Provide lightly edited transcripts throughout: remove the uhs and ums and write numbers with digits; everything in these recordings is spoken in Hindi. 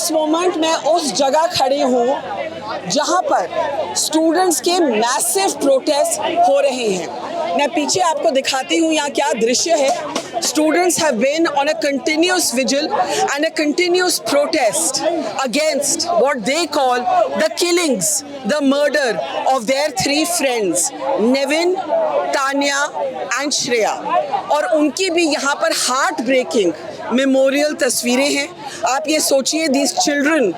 इस मोमेंट मैं उस जगह खड़ी हूँ जहाँ पर स्टूडेंट्स के मैसिव प्रोटेस्ट हो रहे हैं। मैं पीछे आपको दिखाती हूँ यहाँ क्या दृश्य है। Students have been on a continuous vigil and a continuous protest against what they call the killings, the murder of their 3 friends, Nevin, Tanya and Shreya. और उनकी भी यहाँ पर हार्ट ब्रेकिंग मेमोरियल तस्वीरें हैं। आप ये सोचिए, these children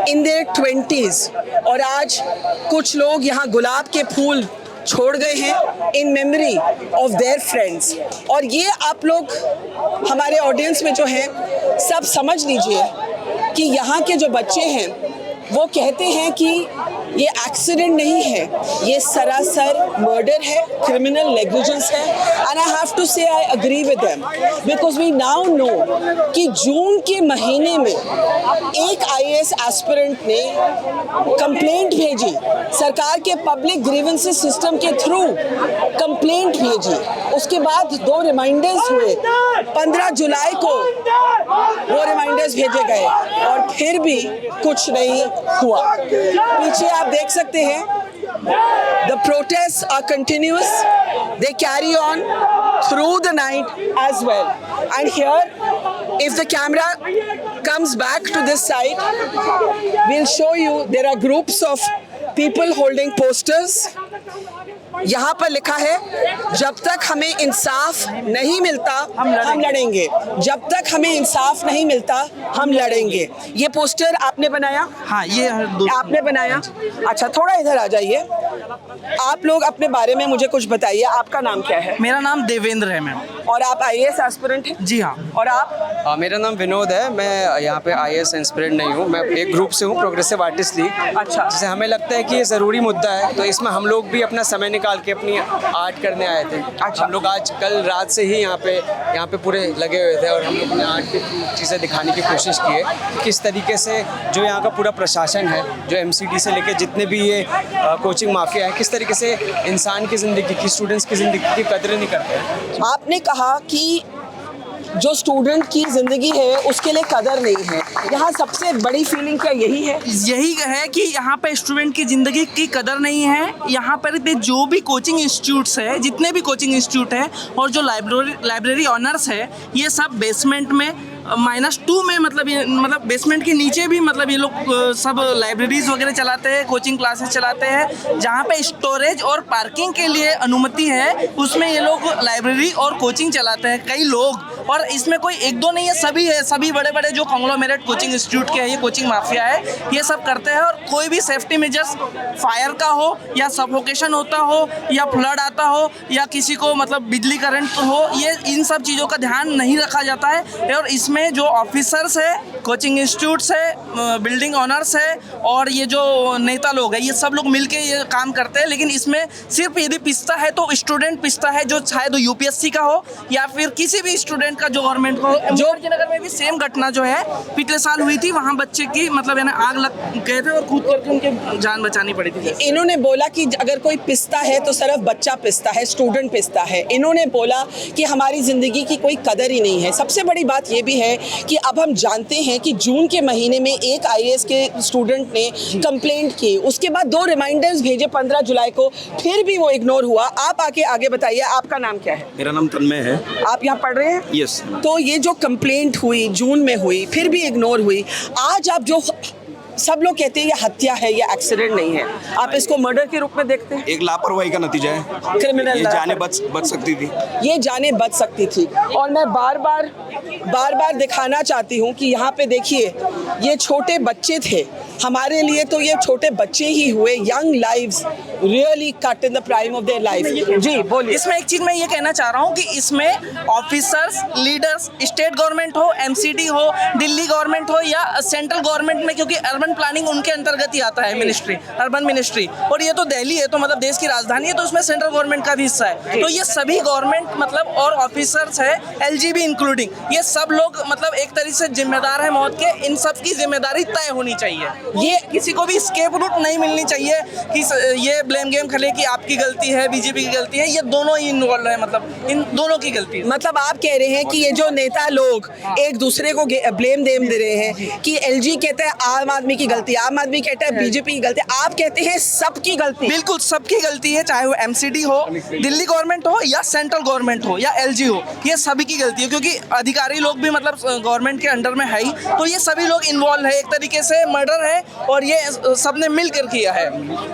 in their 20s, और आज कुछ लोग यहाँ गुलाब के फूल छोड़ गए हैं in memory of their friends. और ये आप लोग हमारे ऑडियंस में जो हैं सब समझ लीजिए कि यहाँ के जो बच्चे हैं वो कहते हैं कि ये एक्सीडेंट नहीं है, ये सरासर मर्डर है, क्रिमिनल नेग्लिजेंस है। And I have to say I agree with them because we now know कि जून के महीने में एक आईएएस एस्पिरेंट ने कंप्लेंट भेजी, सरकार के पब्लिक ग्रीवेंसेस सिस्टम के थ्रू कंप्लेंट भेजी। उसके बाद 2 रिमाइंडर्स हुए, 15 जुलाई को वो रिमाइंडर्स भेजे गए और फिर भी कुछ नहीं हुआ। पीछे आप देख सकते हैं, the protests are continuous, they carry on through the night as well. And here, if the camera comes back to this side, we'll show you there are groups of people holding posters. यहाँ पर लिखा है, जब तक हमें इंसाफ नहीं मिलता हम लड़ेंगे, जब तक हमें इंसाफ नहीं मिलता हम लड़ेंगे। ये पोस्टर आपने बनाया? हाँ, ये आपने बनाया। अच्छा, थोड़ा इधर आ जाइए। आप लोग अपने बारे में मुझे कुछ बताइए। आपका नाम क्या है? मेरा नाम देवेंद्र है मैम। और आप आईएएस एस्पिरेंट हैं? जी हाँ। और आप? मेरा नाम विनोद है। मैं यहाँ पे आईएएस एस्पिरेंट नहीं हूँ, मैं एक ग्रुप से हूँ, प्रोग्रेसिव आर्टिस्ट लीग। अच्छा। जिसे हमें लगता है कि ये ज़रूरी मुद्दा है, तो इसमें हम लोग भी अपना समय निकाल के अपनी आर्ट करने आए थे। अच्छा। हम लोग आज कल रात से ही यहाँ पे पूरे लगे हुए थे और हम लोग ने आर्ट की चीज़ें दिखाने की कोशिश की है, किस तरीके से जो यहाँ का पूरा प्रशासन है, जो एमसीडी से लेकर जितने भी ये कोचिंग माफिया है, किस तरीके से इंसान की ज़िंदगी की, स्टूडेंट्स की ज़िंदगी की कदर नहीं करते हैं। आपने कहा कि जो स्टूडेंट की ज़िंदगी है उसके लिए कदर नहीं है। यहाँ सबसे बड़ी फीलिंग क्या यही है कि यहाँ पे स्टूडेंट की ज़िंदगी की कदर नहीं है। यहाँ पर जो भी कोचिंग इंस्टीट्यूट्स है, जितने भी कोचिंग इंस्टीट्यूट है और जो लाइब्रेरी ऑनर्स है, ये सब बेसमेंट में -2 में मतलब बेसमेंट के नीचे भी ये लोग सब लाइब्रेरीज वगैरह चलाते हैं, कोचिंग क्लासेस चलाते हैं। जहाँ पे स्टोरेज और पार्किंग के लिए अनुमति है, उसमें ये लोग लाइब्रेरी और कोचिंग चलाते हैं कई लोग। और इसमें कोई 1-2 नहीं है, सभी है, सभी बड़े बड़े जो कॉन्ग्लोमेरेट कोचिंग इंस्टीट्यूट के हैं, ये कोचिंग माफिया है, ये सब करते हैं। और कोई भी सेफ्टी मेजर्स, फायर का हो या सफोकेशन होता हो या फ्लड आता हो या किसी को बिजली करंट हो, ये इन सब चीज़ों का ध्यान नहीं रखा जाता है। और इसमें जो ऑफिसर्स है, कोचिंग इंस्टीट्यूट्स है, बिल्डिंग ऑनर्स है और ये जो नेता लोग हैं, ये सब लोग मिलके ये काम करते हैं। लेकिन इसमें सिर्फ यदि पिसता है तो स्टूडेंट पिसता है, जो चाहे यूपीएससी का हो या फिर किसी भी स्टूडेंट का जो गवर्नमेंट को। जॉर्ज नगर में भी सेम घटना जो है पिछले साल हुई थी, वहाँ बच्चे की आग लग गए थे और कूद करके उनके जान बचानी पड़ी थी। इन्होंने बोला कि अगर कोई पिसता है तो सिर्फ बच्चा पिसता है, स्टूडेंट पिसता है। इन्होंने बोला कि हमारी ज़िंदगी की कोई कदर ही नहीं है। सबसे बड़ी बात ये भी है कि अब हम जानते हैं कि जून के महीने में एक आईएएस के स्टूडेंट ने कंप्लेंट की, उसके बाद 2 रिमाइंडर्स भेजे 15 जुलाई को, फिर भी वो इग्नोर हुआ। आप आगे बताइए, आपका नाम क्या है? मेरा नाम तन्मय है। आप यहाँ पढ़ रहे हैं? यस। तो ये जो कंप्लेंट हुई जून में हुई, फिर भी इग्नोर हुई, आज आप जो सब लोग कहते हैं ये हत्या है, ये एक्सीडेंट नहीं है, आप इसको मर्डर के रूप में देखते हैं? एक लापरवाही का नतीजा है, क्रिमिनल। ये जाने बच सकती थी, ये जाने बच सकती थी। और मैं बार बार दिखाना चाहती हूँ कि यहाँ पे देखिए, ये छोटे बच्चे थे, हमारे लिए तो ये छोटे बच्चे ही हुए। Young lives really cut in the prime of their life. जी बोलिए। इसमें एक चीज़ मैं ये कहना चाह रहा हूँ कि इसमें ऑफिसर्स, लीडर्स, स्टेट गवर्नमेंट हो, एमसीडी हो, दिल्ली गवर्नमेंट हो या सेंट्रल गवर्नमेंट में, क्योंकि अर्बन प्लानिंग उनके अंतर्गत ही आता है, मिनिस्ट्री, अर्बन मिनिस्ट्री। और ये तो दिल्ली है, तो देश की राजधानी है, तो उसमें सेंट्रल गवर्नमेंट का भी हिस्सा है। तो ये सभी गवर्नमेंट और ऑफिसर्स है, एलजीबी इंक्लूडिंग, ये सब लोग एक तरीके से जिम्मेदार है मौत के। इन सब की जिम्मेदारी तय होनी चाहिए। ये किसी को भी स्केप रूट नहीं मिलनी चाहिए कि ये ब्लेम गेम खेले कि आपकी गलती है, बीजेपी की गलती है, ये दोनों ही इन्वॉल्व है, मतलब इन दोनों की गलती है। मतलब आप कह रहे हैं कि ये जो नेता लोग एक दूसरे को ब्लेम दे रहे हैं कि एलजी कहता है आम आदमी की गलती, आम आदमी कहता है बीजेपी की गलती, आप कहते हैं सबकी गलती। बिल्कुल सबकी गलती है, चाहे वो एमसीडी हो, दिल्ली गवर्नमेंट हो या सेंट्रल गवर्नमेंट हो या एलजी हो, ये सभी की गलती है, क्योंकि अधिकारी लोग भी मतलब गवर्नमेंट के अंडर में है ही, तो ये सभी लोग इन्वॉल्व है, एक तरीके से मर्डर है और ये सबने मिलकर किया है।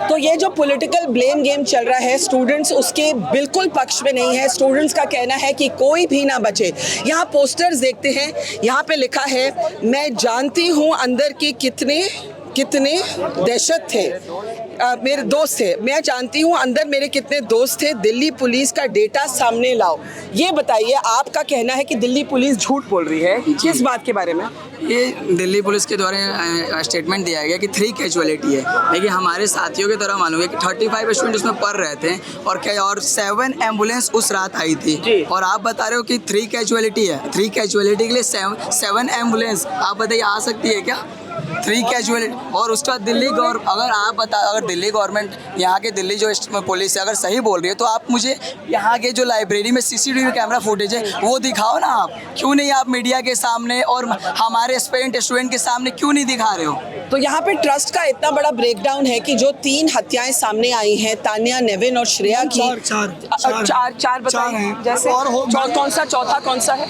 तो ये जो पॉलिटिकल ब्लेम गेम चल रहा है, स्टूडेंट्स उसके बिल्कुल पक्ष में नहीं है। स्टूडेंट्स का कहना है कि कोई भी ना बचे। यहाँ पोस्टर्स देखते हैं, यहाँ पे लिखा है मैं जानती हूँ अंदर की कितने दहशत थे, मेरे दोस्त थे, मैं जानती हूँ अंदर मेरे कितने दोस्त थे, दिल्ली पुलिस का डेटा सामने लाओ। ये बताइए, आपका कहना है कि दिल्ली पुलिस झूठ बोल रही है, किस बात के बारे में? ये दिल्ली पुलिस के द्वारा स्टेटमेंट दिया गया कि 3 कैजुअलिटी है, लेकिन हमारे साथियों की तरह मालूम है कि 35 स्टूडेंट उसमें पढ़ रहे थे और 7 एम्बुलेंस उस रात आई थी, और आप बता रहे हो कि 3 कैजुअलिटी है। 3 कैजुअलिटी के लिए 7 एम्बुलेंस, आप बताइए आ सकती है क्या 3 कैजुअलिटी? और उसका अगर दिल्ली गवर्नमेंट, यहाँ के दिल्ली जो पुलिस है अगर सही बोल रही है, तो आप मुझे यहाँ के जो लाइब्रेरी में CCTV कैमरा फुटेज है वो दिखाओ ना। आप क्यों नहीं, आप मीडिया के सामने और हमारे स्टूडेंट के सामने क्यों नहीं दिखा रहे हो? तो यहाँ पे ट्रस्ट का इतना बड़ा ब्रेकडाउन है कि जो 3 हत्याएं सामने आई हैं, तानिया, नेविन और श्रेया की, चार बताएं जैसे, और कौन सा चौथा कौन सा है?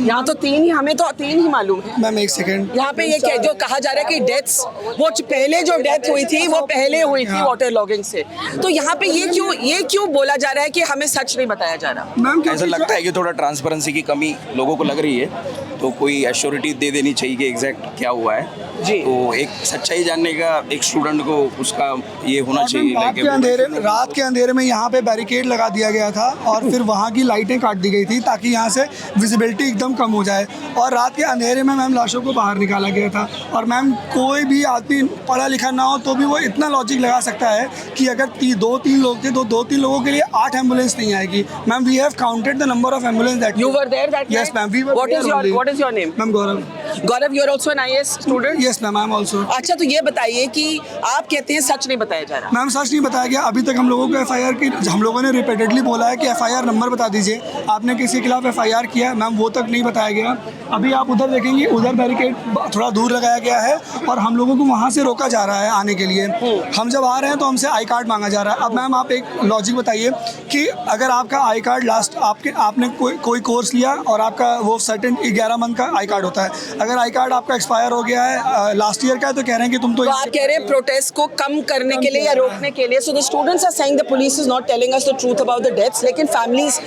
यहाँ तो 3 ही, हमें तो 3 ही मालूम है। मैम एक सेकंड, यहाँ पे ये क्या जो कहा जा रहा है कि डेथ्स, वो पहले जो डेथ हुई थी वो पहले हुई थी वाटर लॉगिंग से, तो यहाँ पे ये क्यों बोला जा रहा है कि हमें सच नहीं बताया जा रहा? मैम ऐसा लगता है कि थोड़ा ट्रांसपेरेंसी की कमी लोगों को लग रही है, तो कोई एश्योरिटी दे देनी चाहिए कि एग्जैक्ट क्या हुआ है जी। तो एक सच्चाई जानने का एक स्टूडेंट को उसका ये होना चाहिए। रात के अंधेरे में यहाँ पे बैरिकेड लगा दिया गया था और फिर वहाँ की लाइटें काट दी गई थी ताकि यहाँ से विजिबिलिटी एकदम कम हो जाए, और रात के अंधेरे में मैम लाशों को बाहर निकाला गया था। और मैम कोई भी आदमी पढ़ा लिखा ना हो तो भी वो इतना लॉजिक लगा सकता है कि अगर 2-3 लोग थे तो 2-3 लोगों के लिए 8 एम्बुलेंस नहीं आएगी। Ma'am we have counted the number of ambulance that You were there that night? Yes ma'am, we were What is there your only. What is your name? Ma'am Gaurav. Gaurav, you are also an IAS student? Yes ma'am, I am also. अच्छा, तो ये बताइए कि आप कहते हैं सच नहीं बताया जा रहा। मैम सच नहीं बताया गया अभी तक। हम लोगों को FIR की, हम लोगों ने रिपीटेडली बोला है कि FIR नंबर बता दीजिए, आपने किसी के खिलाफ FIR किया? मैम वो तक नहीं बताया गया। अभी आप उधर देखेंगे, उधर बैरिकेड थोड़ा दूर लगाया गया है और हम लोगों को वहाँ से रोका जा रहा है आने के लिए। हम जब आ रहे हैं तो हमसे आई कार्ड मांगा जा रहा है। अब मैम आप एक लॉजिक बताइए कि अगर आपका आई कार्ड लास्ट आपने कोई कोर्स लिया और आपका वो सर्टेन 11 मंथ का आई कार्ड होता है, अगर आई कार्ड आपका एक्सपायर हो गया है लास्ट ईयर का, तो कह रहे हैं कि तुम तो आप कह रहे हैं प्रोटेस्ट को कम करने के लिए या रोकने के लिए। So the students are saying the police is not telling us the truth about the deaths, लेकिन families,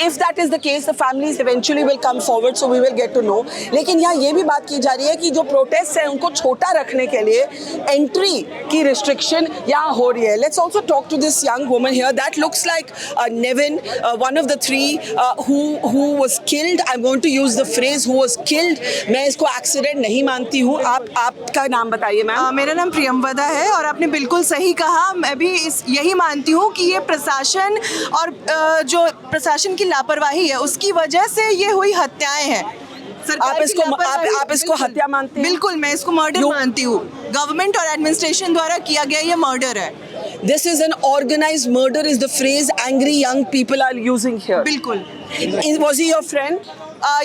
if that is the case, the families eventually will come forward, so we will get to know. लेकिन यहाँ ये भी बात की जा रही है कि जो प्रोटेस्ट है उनको छोटा रखने के लिए एंट्री की रिस्ट्रिक्शन यहाँ हो रही है। Let's also talk to this young woman here that looks like Nevin, one of the 3 who was killed. I'm going to use the phrase who was killed. मैं इसको एक्सीडेंट नहीं मानती हूँ। आपका नाम बताइए मैम। मेरा नाम प्रियंवदा है और आपने बिल्कुल सही कहा। मैं भी यही मानती हूँ कि ये प्रशासन और जो प्रशासन की लापरवाही है उसकी वजह से ये हुई हत्याएं हैं। आप इसको हत्या मानते हैं? बिल्कुल, मैं इसको मर्डर मानती हूँ। गवर्नमेंट और एडमिनिस्ट्रेशन द्वारा किया गया ये मर्डर है। This is an organized murder is the phrase angry young people are using here. बिल्कुल। Was he your friend?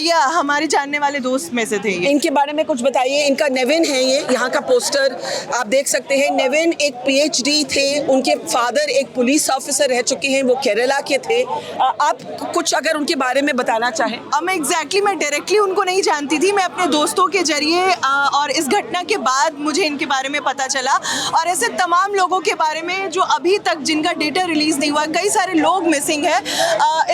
या हमारे जानने वाले दोस्त में से थे ये। इनके बारे में कुछ बताइए। इनका नेविन है, ये यहाँ का पोस्टर आप देख सकते हैं। नेविन एक PhD थे, उनके फादर एक पुलिस ऑफिसर रह चुके हैं, वो केरला के थे। आप कुछ अगर उनके बारे में बताना चाहें। मैं डायरेक्टली उनको नहीं जानती थी, मैं अपने दोस्तों के जरिए और इस घटना के बाद मुझे इनके बारे में पता चला, और ऐसे तमाम लोगों के बारे में जो अभी तक जिनका डेटा रिलीज नहीं हुआ। कई सारे लोग मिसिंग है।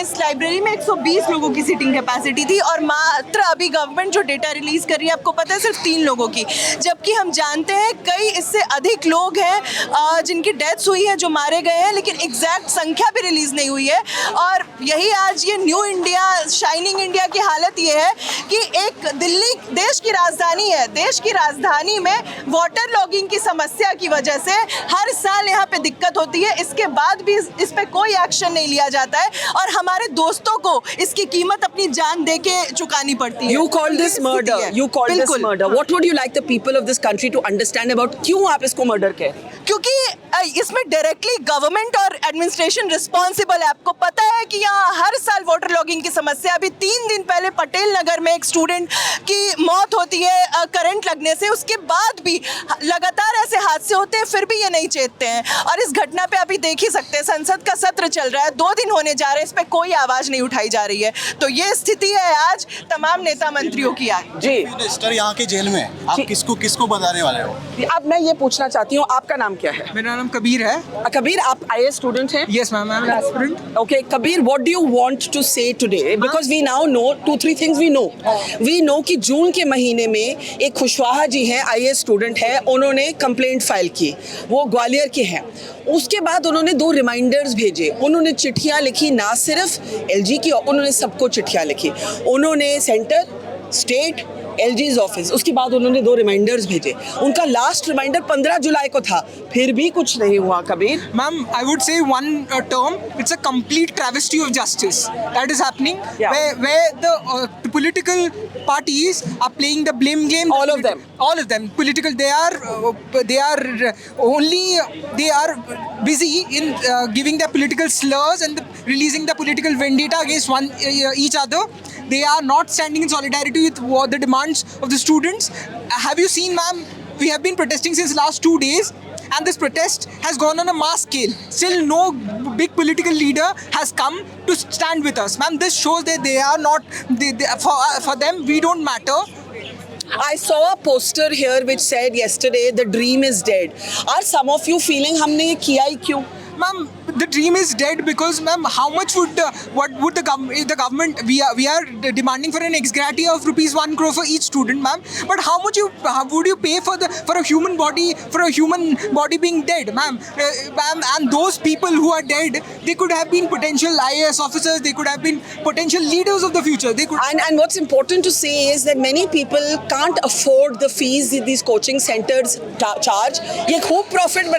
इस लाइब्रेरी में 120 लोगों की सीटिंग कैपेसिटी थी और मात्र अभी गवर्नमेंट जो डेटा रिलीज कर रही है, आपको पता है, सिर्फ 3 लोगों की, जबकि हम जानते हैं कई इससे अधिक लोग हैं जिनकी डेथ्स हुई है, जो मारे गए हैं, लेकिन एग्जैक्ट संख्या भी रिलीज नहीं हुई है। और यही आज ये न्यू इंडिया, शाइनिंग इंडिया की हालत ये है कि एक दिल्ली देश की राजधानी है, देश की राजधानी में वाटर लॉगिंग की समस्या की वजह से हर साल यहाँ पे दिक्कत होती है। इसके बाद भी इस पे कोई एक्शन नहीं लिया जाता है और हमारे दोस्तों को इसकी कीमत अपनी जान दे के चुकानी पड़ती है। You call this murder. You call this murder. What would you like the people of this country to understand about क्यों आप इसको मर्डर कह रहे हैं? क्योंकि इसमें डायरेक्टली गवर्नमेंट और एडमिनिस्ट्रेशन रिस्पॉन्सिबल है। आपको पता है कि यहाँ हर साल वाटर लॉगिंग की समस्या, अभी 3 दिन पहले पटेल नगर में एक स्टूडेंट की मौत होती है करंट लगने से, उसके बाद भी लगातार ऐसे हादसे होते हैं, फिर भी ये नहीं चेतते हैं। और इस घटना पे अभी देख ही सकते हैं, संसद का सत्र चल रहा है, 2 दिन होने जा रहे हैं, इस पे कोई आवाज़ नहीं उठाई जा रही है। तो ये स्थिति है आज तमाम नेता मंत्रियों की आज। जी मिनिस्टर यहाँ के जेल में, आप किसको बताने वाले हो? अब मैं ये पूछना चाहती हूँ, आपका नाम क्या है? मेरा नाम कबीर है। कबीर, आप IAS स्टूडेंट हैं? Yes ma'am, I am an aspirant. Okay, Kabir, what do you want to say today? Because we now know 2-3 things we know. We know कि जून के महीने में एक खुशवाहा जी हैं, IAS स्टूडेंट है, उन्होंने कंप्लेंट फाइल की, वो ग्वालियर के हैं। उसके बाद उन्होंने 2 रिमाइंडर्स भेजे, उन्होंने चिट्ठियाँ लिखी, ना सिर्फ LG की, उन्होंने सबको चिट्ठियाँ लिखी, उन्होंने सेंटर, स्टेट, LG's ऑफिस, उसके बाद उन्होंने 2 रिमाइंडर्स भेजे। उनका लास्ट रिमाइंडर 15 जुलाई को था, फिर भी कुछ नहीं हुआ। Kabir Ma'am, I would say one term, it's a complete travesty of justice that is happening, where the political parties are playing the blame game. All of them. All of them. Political, they are busy in giving their political slurs and releasing the political vendetta against each other. They are not standing in solidarity with the demands of the students. Have you seen, ma'am? We have been protesting since last 2 days. And this protest has gone on a mass scale. Still no big political leader has come to stand with us. Ma'am, this shows that they are not, for them, we don't matter. I saw a poster here which said yesterday, the dream is dead. Are some of you feeling हमने ये किया ही क्यों? Ma'am, the dream is dead because, ma'am, how much would the government, we are demanding for an ex gratia of ₹1 crore for each student, ma'am. But how would you pay for a human body being dead, ma'am? Ma'am, and those people who are dead, they could have been potential IAS officers, they could have been potential leaders of the future. They could. And what's important to say is that many people can't afford the fees that these coaching centers charge. ये खूब profit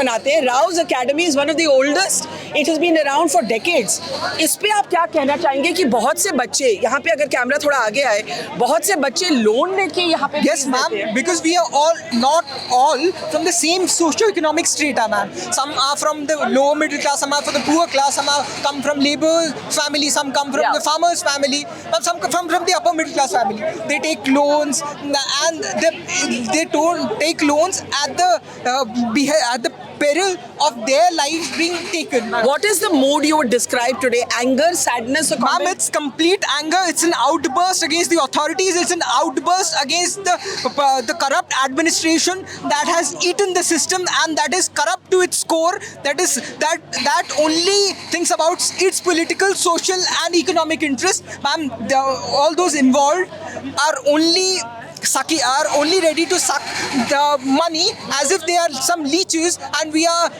बनाते हैं, Rao's Academy is one of the oldest. It has been around for decades. इस पे आप क्या कहना चाहेंगे कि बहुत से बच्चे, यहाँ पे अगर कैमरा थोड़ा आगे आए, बहुत से बच्चे लोन लेके यहाँ पे Yes, ma'am, because we are all not all from the same socio-economic strata, ma'am. Some are from the lower middle class, some are from the poor class, some are come from labor family, some come from the farmers family, but some come from the upper middle class family. They take loans and they don't take loans at the peril of their lives being taken. What is the mood you would describe today? Anger, sadness, or Ma'am, it's complete anger. It's an outburst against the authorities. It's an outburst against the corrupt administration that has eaten the system and that is corrupt to its core. That only thinks about its political, social, and economic interests. Ma'am, all those involved are only ready to suck the money as if they are some leeches, and we are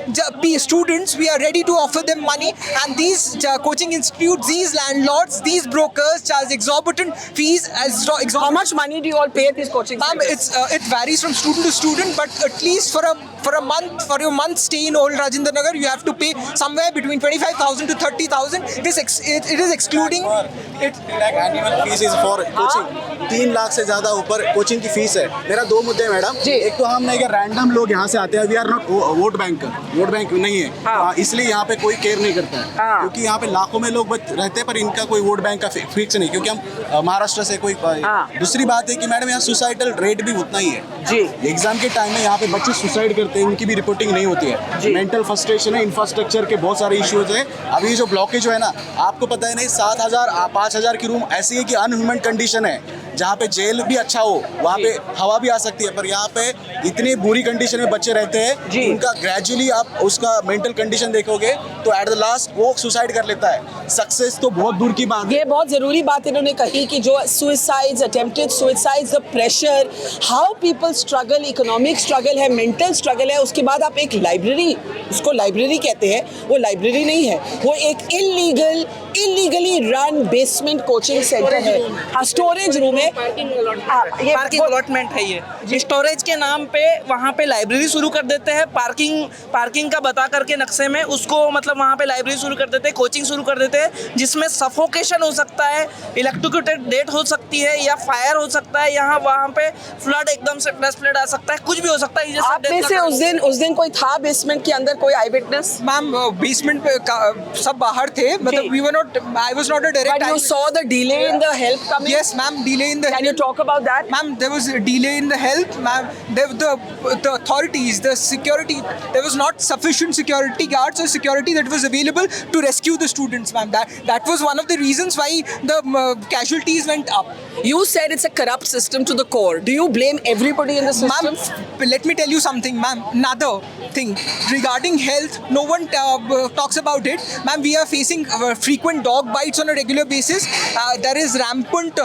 students, we are ready to offer them money, and these coaching institutes, these landlords, these brokers charge exorbitant fees. how much money do you all pay at these coaching centers? Ma'am, it varies from student to student, but at least for a month, for your month stay in Old Rajendra Nagar, you have to pay somewhere between 25,000 to 30,000. It is excluding it. Annual fees is for coaching 3 lakh से ज़्यादा ऊपर कोचिंग की फीस है। मेरा 2 मुद्दे हैं मैडम। एक तो हम नहीं कि रैंडम लोग यहाँ से आते हैं, we are not vote bank नहीं है, इसलिए यहाँ पे कोई केयर नहीं करता है, क्योंकि यहाँ पे लाखों में लोग रहते हैं पर इनका कोई वोट बैंक का फिक्स नहीं, क्योंकि हम महाराष्ट्र से कोई। दूसरी बात है कि मैडम यहाँ सुसाइडल रेट भी उतना ही है जी। एग्जाम के टाइम में यहाँ पे बच्चे सुसाइड करते हैं, उनकी भी रिपोर्टिंग नहीं होती है। मेंटल फ्रस्ट्रेशन है, इंफ्रास्ट्रक्चर के बहुत सारे इश्यूज है। अभी जो ब्लॉकेज है ना, आपको पता है नहीं, 7,000 5,000 की रूम ऐसी है कि अनह्यूमन कंडीशन है, जहाँ पे जेल भी अच्छा हो वहाँ पे हवा भी आ सकती है, पर यहाँ पे इतनी बुरी कंडीशन में बच्चे रहते हैं, उनका ग्रेजुअली आप उसका मेंटल कंडीशन देखोगे तो एट द लास्ट वो सुसाइड कर लेता है। सक्सेस तो बहुत दूर की बात है। ये बहुत ज़रूरी बात इन्होंने कही कि जो suicides, attempted suicides, the pressure, how people struggle, economic struggle है, मेंटल स्ट्रगल है। उसके बाद आप एक लाइब्रेरी, उसको लाइब्रेरी कहते हैं, वो लाइब्रेरी नहीं है, वो एक illegal illegally run basement coaching centre है। हाँ, स्टोरेज रूम है। पार्किंग अलॉटमेंट है ये स्टोरेज के नाम पे वहाँ पे लाइब्रेरी शुरू कर देते हैं। पार्किंग का बता करके नक्शे में उसको मतलब वहाँ पे लाइब्रेरी शुरू कर देते हैं, कोचिंग शुरू कर देते हैं, जिसमें सफोकेशन हो सकता है, इलेक्ट्रोक्यूटेड डेथ हो सकती है या फायर हो सकता है, यहाँ वहाँ पे फ्लड एकदम से फ्लैश फ्लड आ सकता है, कुछ भी हो सकता है। आप में से उस दिन कोई था बेसमेंट के अंदर, कोई आई विटनेस? मैम बेसमेंट पे सब बाहर थे, मतलब we were not, I was not a direct. But you saw the delay in the help coming? Yes, ma'am, delay in the. Can you talk about that? Ma'am, there was a delay in the help, ma'am. The authorities, the security, there was not sufficient security guards or security that was available to rescue the students, ma'am. That was one of the reasons why the casualties went up. You said it's a corrupt system to the core. Do you blame everybody in the system? Ma'am, let me tell you something, ma'am. Another thing regarding health, no one talks about it, ma'am. We are facing frequent dog bites on a regular basis. There is rampant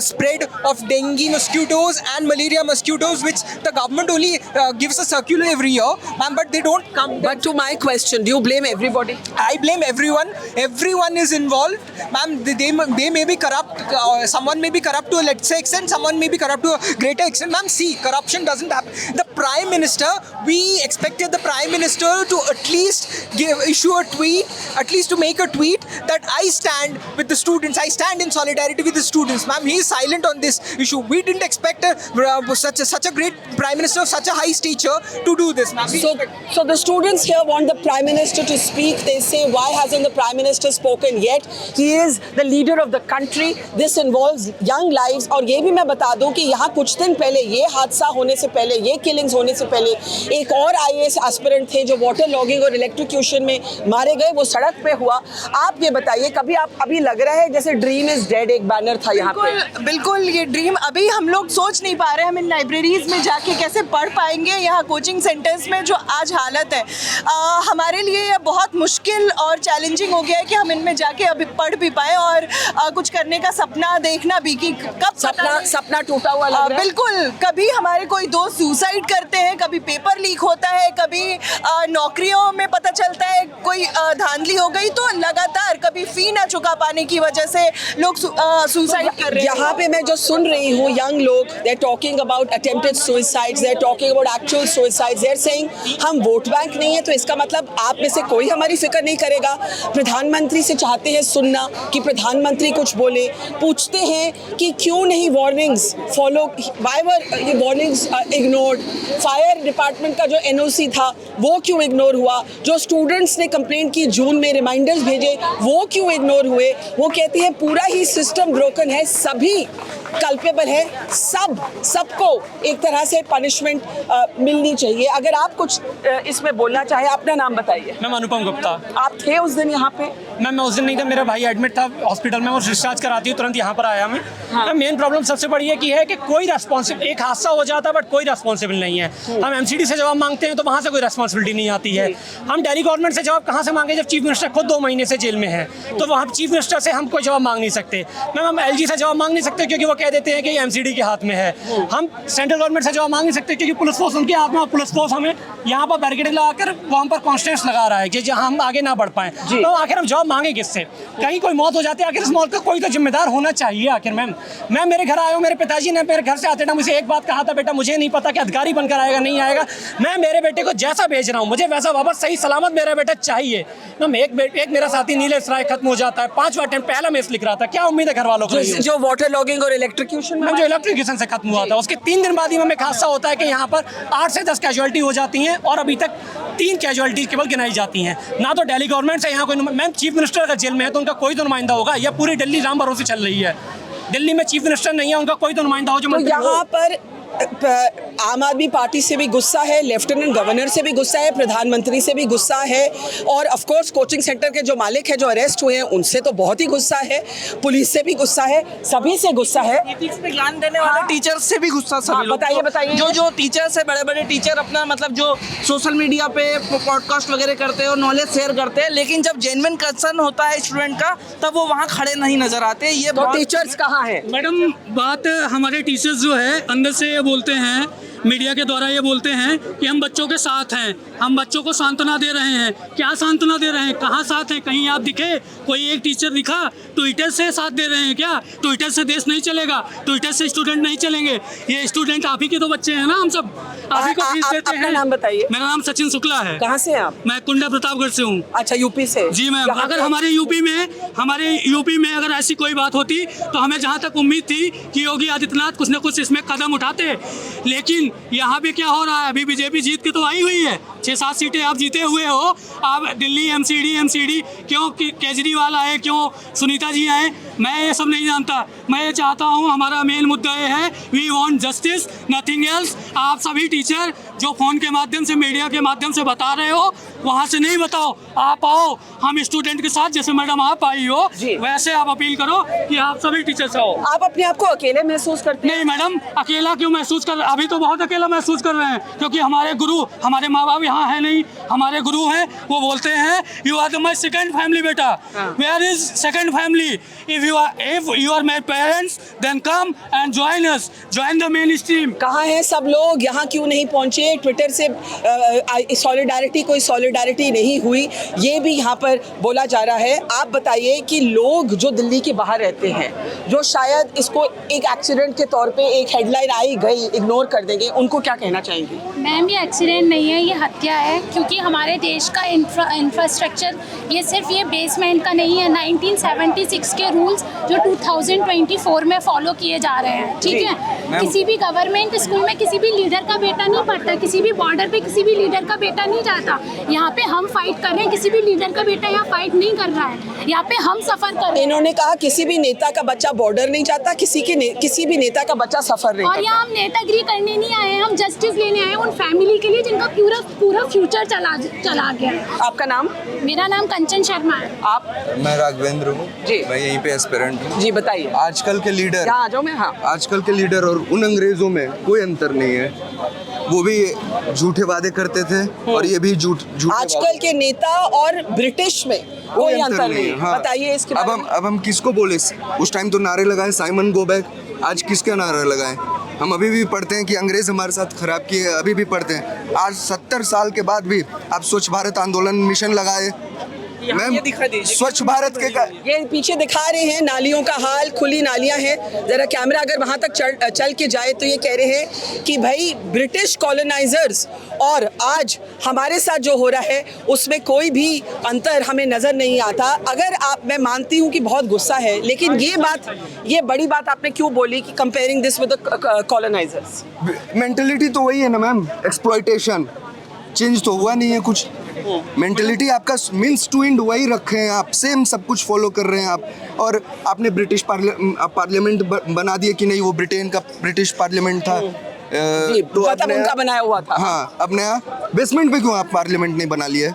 spread of dengue mosquitoes and malaria mosquitoes, which the government only gives a circular every year, ma'am. But they don't come. But to my question, do you blame everybody? I blame everyone. Everyone is involved, ma'am. They may be corrupt. Someone may be corrupt to a let's say extent. Someone may be corrupt to a greater extent, ma'am. See, corruption doesn't happen. The Prime Minister, we expected the Prime Minister to at least issue a tweet, at least to make a tweet that I stand with the students. I stand in solidarity with the students, ma'am. He is silent on this issue. We didn't expect such a great Prime Minister of such a high stature to do this, ma'am. So the students here want the Prime Minister to speak. They say, why hasn't the Prime Minister spoken yet? He is the leader of the country. This involves young lives. और ये भी मैं बता दूं कि यहाँ कुछ दिन पहले ये हादसा होने से पहले, ये किलिंग्स होने से पहले एक और IAS एस्पिरेंट थे जो वाटर लॉगिंग और इलेक्ट्रोक्यूशन में मारे गए। वो सड़क पे हुआ। आप ये बताइए, कभी आप अभी लग रहा है जैसे ड्रीम इज डेड एक बैनर था यहाँ पे? बिल्कुल, ये ड्रीम अभी हम लोग सोच नहीं पा रहे। हम इन लाइब्रेरीज में जाके कैसे पढ़ पाएंगे, यहाँ कोचिंग सेंटर्स में जो आज हालत है हमारे लिए ये बहुत मुश्किल और चैलेंजिंग हो गया है कि हम इनमें जाके अभी पढ़ भी पाए और कुछ करने का सपना देखना भी कि कब सपना टूटा हुआ लग रहा है। बिल्कुल, कभी हमारे कोई दोस्त सुसाइड करते हैं, कभी पेपर लीक होता है, कभी नौकरियों में पता चलता है कोई धांधली हो गई, तो लगातार कभी फी ना चुका पाने की वजह से लोग सुसाइड कर रहे हैं। यहाँ पे मैं जो सुन रही हूँ यंग लोग, they are talking about attempted suicides, they are talking about actual suicides, they are saying हम वोट बैंक नहीं है, तो इसका मतलब आप में से कोई हमारी फिक्र नहीं करेगा। प्रधानमंत्री से चाहते हैं सुनना कि प्रधानमंत्री कुछ बोले, पूछते हैं कि क्यों नहीं वार्निंग्स फॉलो, व्हाई वर ये वार्निंग्स इग्नोर्ड, फायर डिपार्टमेंट का जो NOC था वो क्यों इग्नोर हुआ, जो स्टूडेंट्स ने कंप्लेंट की जून में रिमाइंडर्स भेजे वो क्यों इग्नोर हुए। वो कहती है पूरा ही सिस्टम ब्रोकन है, सभी कल्पेबल है, सबको एक तरह से पनिशमेंट मिलनी चाहिए। अगर आप कुछ इसमें बोलना चाहे, अपना नाम बताइए। मैम अनुपम गुप्ता। आप थे उस दिन यहाँ पे? मैम मैं उस दिन नहीं था, मेरा भाई एडमिट था हॉस्पिटल में, वो डिस्चार्ज कराती हूँ तुरंत यहाँ पर आया मैं। हाँ। मेन प्रॉब्लम सबसे बड़ी है कि कोई रेस्पॉन्सिबल, एक हादसा हो जाता है बट कोई रेस्पॉन्सिबल नहीं है। हम MCD से जवाब मांगते हैं तो वहाँ से कोई रेस्पॉन्सिबिलिटी नहीं आती है। हम दिल्ली गवर्नमेंट से जवाब कहाँ से मांगे जब चीफ मिनिस्टर खुद 2 महीने से जेल में है, तो वहाँ चीफ मिनिस्टर से हम कोई जवाब मांग नहीं सकते। मैम हम LG से जवाब मांग नहीं सकते क्योंकि वो कह देते हैं कि MCD के हाथ में है। हम सेंट्रल गवर्नमेंट से जवाब मांग नहीं सकते क्योंकि पुलिस फोर्स उनके हाथ में, और पुलिस फोर्स हमें यहाँ पर बैरिकेड लगाकर वहाँ पर कॉन्स्टेंट्स लगा रहा है कि जहाँ हम आगे ना बढ़ पाएं। तो आखिर हम जवाब मांगे किससे? कहीं कोई मौत हो जाती है, आखिर इस मौत का कोई तो जिम्मेदार होना चाहिए। आखिर मैम मैं मेरे घर आया हूँ, मेरे पिताजी ने मेरे घर से आते टाइम मुझे एक बात कहा था, बेटा मुझे नहीं पता कि अधिकारी बनकर आएगा नहीं आएगा, मैं मेरे बेटे को जैसा भेज रहा हूँ मुझे वैसा वापस सही सलामत मेरा बेटा चाहिए। मैम एक मेरा साथी नीले सराय खत्म हो जाता है, 5वां अटेम्प्ट पहला मैं लिख रहा था, क्या उम्मीद है घर वालों को? जो वाटर लॉगिंग और इलेक्ट्रिक्यूशन में, जो इलेक्ट्रिक्यूशन से खत्म हुआ था, उसके 3 दिन बाद ही में एक हादसा होता है कि यहाँ पर 8 से 10 कैजुअलिटी हो जाती हैं और अभी तक 3 कैजुअलिटी केवल गिनाई जाती हैं। ना तो दिल्ली गवर्नमेंट से यहाँ कोई, मैम चीफ मिनिस्टर अगर जेल में है तो उनका कोई तो नुमाइंदा होगा, या पूरी दिल्ली राम भरोसे चल रही है? दिल्ली में चीफ मिनिस्टर नहीं है, उनका कोई तो नुमाइंदा हो जो। तो यहाँ पर आम आदमी पार्टी से भी गुस्सा है, लेफ्टिनेंट गवर्नर से भी गुस्सा है, प्रधानमंत्री से भी गुस्सा है, और ऑफ कोर्स कोचिंग सेंटर के जो मालिक है जो अरेस्ट हुए हैं उनसे तो बहुत ही गुस्सा है, पुलिस से भी गुस्सा है, सभी से गुस्सा है। एथिक्स पे ज्ञान देने वाले टीचर्स से भी गुस्सा सभी लोग। बताइए जो टीचर्स है, बड़े टीचर अपना मतलब जो सोशल मीडिया पे पॉडकास्ट वगैरह करते हैं और नॉलेज शेयर करते हैं, लेकिन जब जेन्युइन कंसर्न होता है स्टूडेंट का तब वो वहाँ खड़े नहीं नजर आते। ये तो टीचर्स कहाँ हैं? मैडम बात हमारे टीचर्स जो है अंदर से बोलते हैं मीडिया के द्वारा ये बोलते हैं कि हम बच्चों के साथ हैं, हम बच्चों को सांत्वना दे रहे हैं। क्या सांत्वना दे रहे हैं? कहाँ साथ हैं? कहीं आप दिखे? कोई एक टीचर दिखा? ट्विटर से साथ दे रहे हैं क्या? ट्विटर से देश नहीं चलेगा, ट्विटर से स्टूडेंट नहीं चलेंगे। ये स्टूडेंट आप ही के तो बच्चे हैं ना, हम सब आप ही को फीस देते हैं। नाम बताइए। मेरा नाम सचिन शुक्ला है। कहाँ से हैं आप? मैं कुंडा प्रतापगढ़ से हूँ। अच्छा, यूपी से? जी मैम। अगर हमारे यूपी में अगर ऐसी कोई बात होती तो हमें जहाँ तक उम्मीद थी कि योगी आदित्यनाथ कुछ न कुछ इसमें कदम उठाते, लेकिन यहाँ पे क्या हो रहा है? अभी बीजेपी जीत के तो आई हुई है, 6-7 सीटें आप जीते हुए हो। आप दिल्ली एमसीडी क्यों केजरीवाल आए, क्यों सुनीता जी आए, मैं ये सब नहीं जानता। मैं ये चाहता हूँ, हमारा मेन मुद्दा ये है, we want justice, nothing else. आप सभी टीचर जो फ़ोन के माध्यम से, मीडिया के माध्यम से बता रहे हो, वहाँ से नहीं बताओ, आप आओ हम स्टूडेंट के साथ, जैसे मैडम आप आई हो वैसे आप अपील करो कि आप सभी टीचर्स आओ। आप अपने आप को अकेले महसूस करते हैं? नहीं मैडम, अकेला क्यों महसूस कर रहे हैं? अभी तो बहुत अकेला महसूस कर रहे हैं, क्योंकि हमारे गुरु, हमारे माँ बाप यहाँ है नहीं, हमारे गुरु हैं, वो बोलते हैं you are my second family बेटा। Where is second family? If you are my parents then come and join us, join the main stream. कहाँ हैं सब लोग? यहाँ क्यों नहीं पहुँचे? ट्विटर से सॉलिडारिटी, कोई सॉलिडारिटी नहीं हुई, ये भी यहाँ पर बोला जा रहा है। आप बताइए कि लोग जो दिल्ली के बाहर रहते हैं, जो शायद इसको एक एक्सीडेंट के तौर पे, एक हेडलाइन आई गई, इग्नोर कर देंगे, उनको क्या कहना चाहेंगे? मैम, ये एक्सीडेंट नहीं है, ये हत्या है, क्योंकि हमारे देश का इंफ्रास्ट्रक्चर ये सिर्फ ये बेसमेंट का नहीं है। 1976 के रूल्स जो 2024 में फॉलो किए जा रहे हैं, ठीक है। किसी भी गवर्नमेंट स्कूल में किसी भी लीडर का बेटा नहीं पढ़ता, किसी भी बॉर्डर पे किसी भी लीडर का बेटा नहीं जाता। यहाँ पे हम फाइट कर रहे हैं, किसी भी लीडर का बेटा यहाँ फाइट नहीं कर रहा है, यहाँ पे हम सफर कर रहे हैं। इन्होंने कहा किसी भी नेता का बच्चा बॉर्डर नहीं जाता, किसी भी नेता का बच्चा सफर नहीं और करता। यहाँ हम नेतागिरी करने नहीं आए हैं, हम जस्टिस लेने आए हैं उन फैमिली के लिए जिनका पूरा फ्यूचर चला गया। आपका नाम? मेरा नाम कंचन शर्मा है। आप? मैं राघवेंद्र हूँ जी। मैं यहीं पे एस्पिरेंट हूँ जी, बताइए। आजकल के लीडर, यहाँ आ जाओ मैं। हाँ, आजकल के लीडर और उन अंग्रेजों में कोई अंतर नहीं है। वो भी झूठे वादे करते थे और ये भी झूठे आजकल के नेता और ब्रिटिश में कोई अंतर नहीं है। हाँ। बताइए इसके बारे में। अब हम किसको बोले? उस टाइम तो नारे लगाए साइमन गो बैक, आज किसके नारे लगाए? हम अभी भी पढ़ते हैं कि अंग्रेज हमारे साथ खराब किए, अभी भी पढ़ते हैं। आज 70 साल के बाद भी आप स्वच्छ भारत आंदोलन मिशन लगाए। मैम, स्वच्छ भारत के ये पीछे दिखा रहे हैं नालियों का हाल, खुली नालियां हैं। जरा कैमरा अगर वहां तक चल के जाए तो ये कह रहे हैं कि भाई ब्रिटिश कॉलोनाइजर्स और आज हमारे साथ जो हो रहा है उसमें कोई भी अंतर हमें नजर नहीं आता। अगर मैं मानती हूँ कि बहुत गुस्सा है, लेकिन ये बड़ी बात आपने क्यों बोली कि comparing this with the colonisers? Mentality तो वही है ना मैम, एक्सप्लॉयटेशन। चेंज तो हुआ नहीं है कुछ। मेंटलिटी आपका मीन्स टू एंड वही रखे हैं आप, सेम सब कुछ फॉलो कर रहे हैं आप। और आपने ब्रिटिश पार्लियामेंट बना दिया कि नहीं, वो ब्रिटेन का ब्रिटिश पार्लियामेंट था तो उनका बनाया हुआ था। हाँ, अब नया बेसमेंट पे क्यों आप पार्लियामेंट नहीं बना लिया?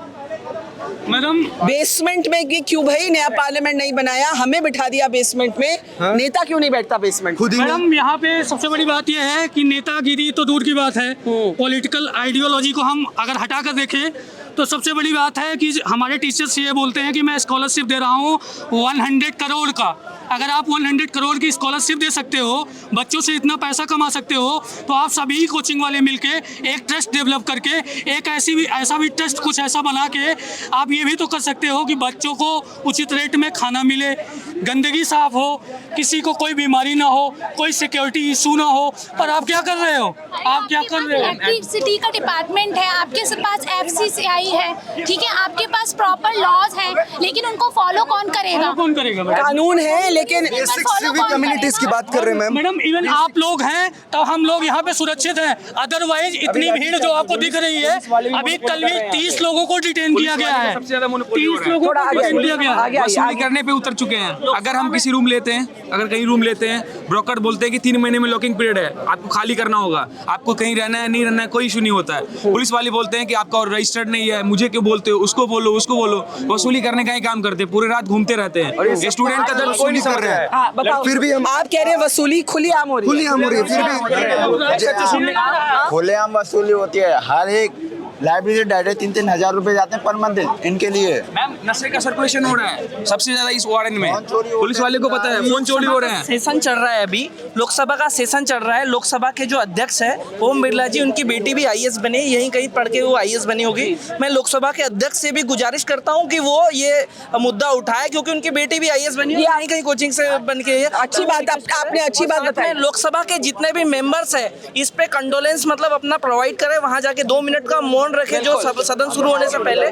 मैडम, बेसमेंट में क्यों भाई नया पार्लियामेंट नहीं बनाया? हमें बिठा दिया बेसमेंट में। हाँ? नेता क्यों नहीं बैठता बेसमेंट? मैडम, यहाँ पे सबसे बड़ी बात यह है कि नेतागिरी तो दूर की बात है, पॉलिटिकल आइडियोलॉजी को हम अगर हटा कर देखें तो सबसे बड़ी बात है कि हमारे टीचर्स ये बोलते हैं कि मैं स्कॉलरशिप दे रहा हूँ 100 करोड़ का। अगर आप 100 करोड़ की स्कॉलरशिप दे सकते हो, बच्चों से इतना पैसा कमा सकते हो, तो आप सभी कोचिंग वाले मिलके एक ट्रस्ट डेवलप करके, एक ऐसा भी ट्रस्ट कुछ ऐसा बना के आप ये भी तो कर सकते हो कि बच्चों को उचित रेट में खाना मिले, गंदगी साफ हो, किसी को कोई बीमारी ना हो, कोई सिक्योरिटी इशू ना हो। पर आप क्या कर रहे हो? आप क्या कर रहे हो? इलेक्ट्रिसिटी का डिपार्टमेंट है, आपके पास FCCI है, ठीक है, आपके पास प्रॉपर लॉज हैं, लेकिन उनको फॉलो कौन करेगा? कौन करेगा? कानून है, लेकिन कम्युनिटीज की बात कर रहे हैं मैडम। इवन आप लोग हैं तो हम लोग यहाँ पे सुरक्षित हैं, अदरवाइज इतनी भीड़ जो आपको दिख रही है, अभी कल भी 30 लोगों को डिटेन किया गया है। 30 लोगों को डिटेन किया गया है। वसूली करने पे उतर चुके हैं। अगर हम किसी रूम लेते हैं, अगर कहीं रूम लेते हैं, ब्रोकर बोलते हैं कि 3 महीने में लॉकिंग पीरियड है, आपको खाली करना होगा, आपको कहीं रहना है नहीं रहना है, कोई इशू नहीं होता है। पुलिस वाले बोलते हैं कि आपका रजिस्टर्ड नहीं है, मुझे क्यों बोलते हो, उसको बोलो उसको बोलो। वसूली करने का ही काम करते हैं, पूरी रात घूमते रहते हैं। स्टूडेंट का दर्द कोई नहीं कर रहा है। फिर भी हम आप कह रहे हैं वसूली खुलेआम हो रही है। खुलेआम हो रही है, फिर भी खुलेआम वसूली होती है। हर एक लाइब्रेरी डायरेक्ट 3-3 हज़ार रुपए जाते हैं पर मंथ इनके लिए। मैम नशे का सर्कुलेशन हो रहा है सबसे ज्यादा इस वार्डन में, पुलिस वाले को पता है, फोन चोरी हो रहे हैं। सेशन चल रहा है अभी, लोकसभा का सेशन चल रहा है। लोकसभा के जो अध्यक्ष है ओम बिरला जी, उनकी बेटी भी आईएएस बनी, यहीं कहीं पढ़ के वो आईएएस बनी होगी। मैं लोकसभा के अध्यक्ष से भी गुजारिश करता हूँ कि वो ये मुद्दा उठाए, क्योंकि उनकी बेटी भी आईएएस बनी है, यहीं कहीं कोचिंग से बन के। अच्छी बात, आपने अच्छी बात बताई। लोकसभा के जितने भी मेंबर्स है इस पे कंडोलेंस मतलब अपना प्रोवाइड करें, वहां जाके 2 मिनट का मौन रखें जो सदन शुरू होने से पहले,